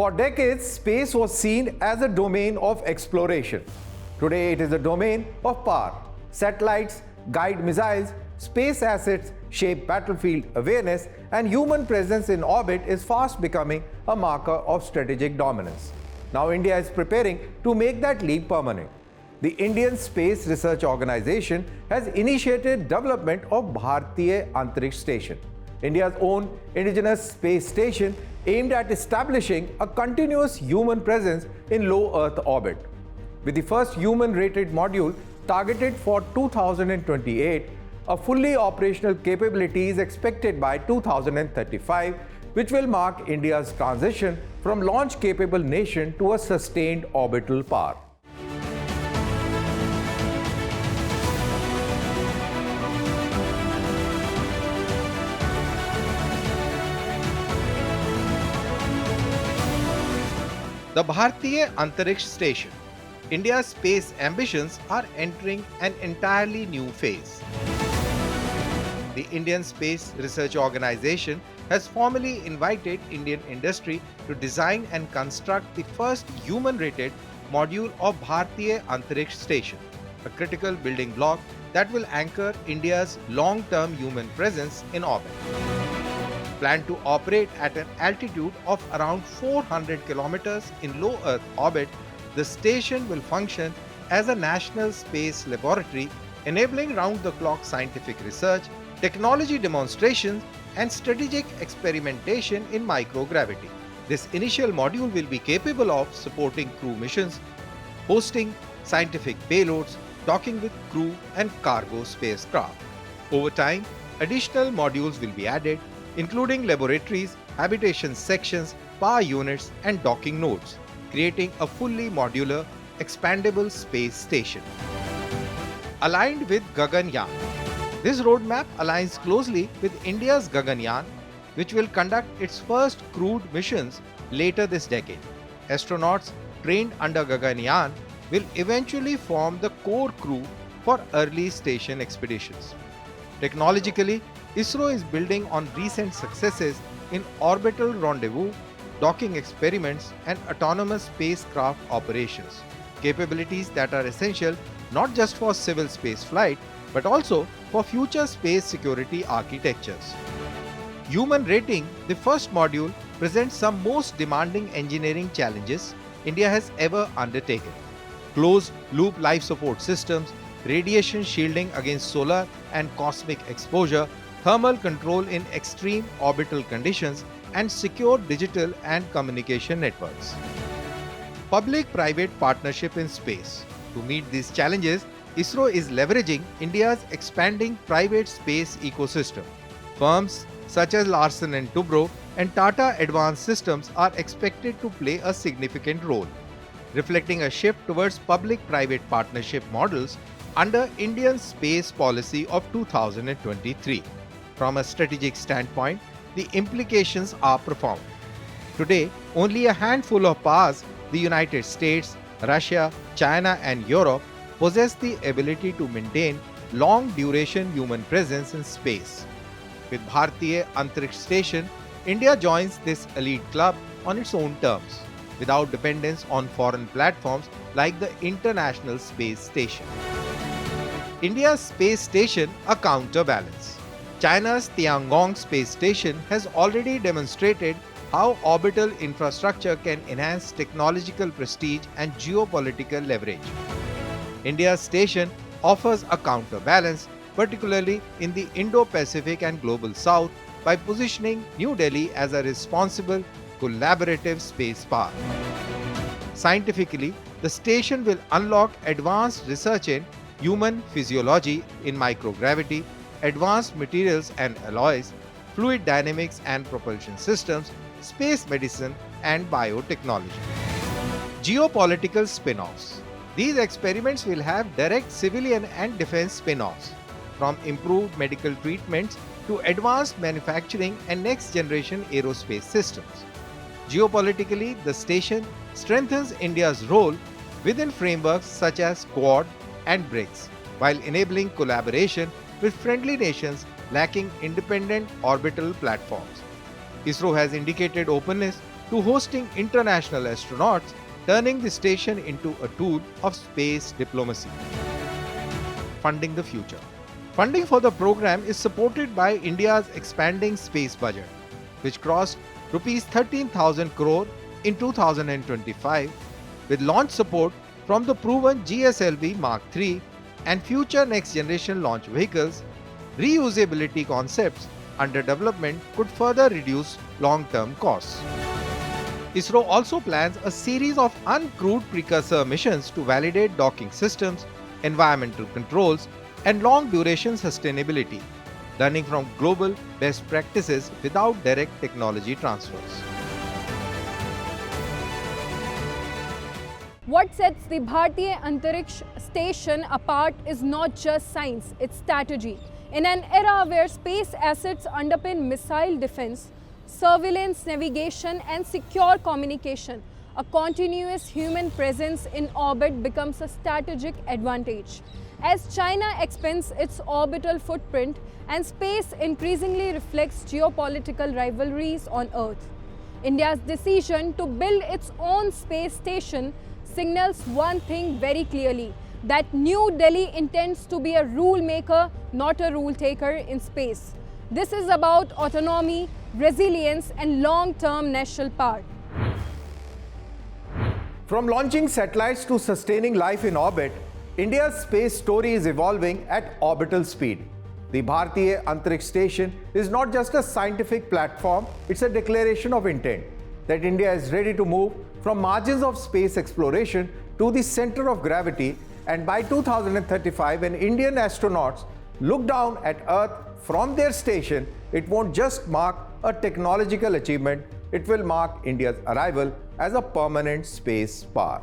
For decades, space was seen as a domain of exploration. Today, it is a domain of power. Satellites guide missiles, space assets shape battlefield awareness, and human presence in orbit is fast becoming a marker of strategic dominance. Now, India is preparing to make that leap permanent. The Indian Space Research Organization has initiated development of Bharatiya Antariksh Station, India's own indigenous space station aimed at establishing a continuous human presence in low Earth orbit. With the first human-rated module targeted for 2028, a fully operational capability is expected by 2035, which will mark India's transition from launch-capable nation to a sustained orbital power. The Bharatiya Antariksh Station. India's space ambitions are entering an entirely new phase. The Indian Space Research Organization has formally invited Indian industry to design and construct the first human-rated module of Bharatiya Antariksh Station, a critical building block that will anchor India's long-term human presence in orbit. Planned to operate at an altitude of around 400 kilometers in low Earth orbit, the station will function as a national space laboratory, enabling round-the-clock scientific research, technology demonstrations, and strategic experimentation in microgravity. This initial module will be capable of supporting crew missions, hosting scientific payloads, docking with crew and cargo spacecraft. Over time, additional modules will be added, including laboratories, habitation sections, power units, and docking nodes, creating a fully modular, expandable space station. Aligned with Gaganyaan. This roadmap aligns closely with India's Gaganyaan, which will conduct its first crewed missions later this decade. Astronauts trained under Gaganyaan will eventually form the core crew for early station expeditions. Technologically, ISRO is building on recent successes in orbital rendezvous, docking experiments, and autonomous spacecraft operations, capabilities that are essential not just for civil space flight, but also for future space security architectures. Human rating, the first module, presents some most demanding engineering challenges India has ever undertaken. Closed-loop life support systems, radiation shielding against solar and cosmic exposure, thermal control in extreme orbital conditions, and secure digital and communication networks. Public-private partnership in space. To meet these challenges, ISRO is leveraging India's expanding private space ecosystem. Firms such as Larsen & Toubro and Tata Advanced Systems are expected to play a significant role, reflecting a shift towards public-private partnership models under Indian space policy of 2023. From a strategic standpoint, the implications are profound. Today, only a handful of powers, the United States, Russia, China, and Europe, possess the ability to maintain long-duration human presence in space. With Bharatiya Antariksh Station, India joins this elite club on its own terms, without dependence on foreign platforms like the International Space Station. India's space station, a counterbalance. China's Tiangong space station has already demonstrated how orbital infrastructure can enhance technological prestige and geopolitical leverage. India's station offers a counterbalance, particularly in the Indo-Pacific and Global South, by positioning New Delhi as a responsible, collaborative space power. Scientifically, the station will unlock advanced research in human physiology in microgravity, advanced materials and alloys, fluid dynamics and propulsion systems, space medicine, and biotechnology. Geopolitical spin-offs. These experiments will have direct civilian and defense spin-offs, from improved medical treatments to advanced manufacturing and next-generation aerospace systems. Geopolitically, the station strengthens India's role within frameworks such as Quad and BRICS, while enabling collaboration with friendly nations lacking independent orbital platforms. ISRO has indicated openness to hosting international astronauts, turning the station into a tool of space diplomacy. Funding the future. Funding for the program is supported by India's expanding space budget, which crossed Rs 13,000 crore in 2025, with launch support from the proven GSLV Mark III and future next-generation launch vehicles. Reusability concepts under development could further reduce long-term costs. ISRO also plans a series of uncrewed precursor missions to validate docking systems, environmental controls, and long-duration sustainability, learning from global best practices without direct technology transfers. What sets the Bharatiya Antariksh Station apart is not just science, it's strategy. In an era where space assets underpin missile defense, surveillance, navigation, and secure communication, a continuous human presence in orbit becomes a strategic advantage. As China expands its orbital footprint and space increasingly reflects geopolitical rivalries on Earth, India's decision to build its own space station signals one thing very clearly, that New Delhi intends to be a rule maker, not a rule taker in space. This is about autonomy, resilience, and long-term national power. From launching satellites to sustaining life in orbit, India's space story is evolving at orbital speed. The Bharatiya Antariksh Station is not just a scientific platform, it's a declaration of intent that India is ready to move from margins of space exploration to the center of gravity, and by 2035, when Indian astronauts look down at Earth from their station, it won't just mark a technological achievement, it will mark India's arrival as a permanent space power.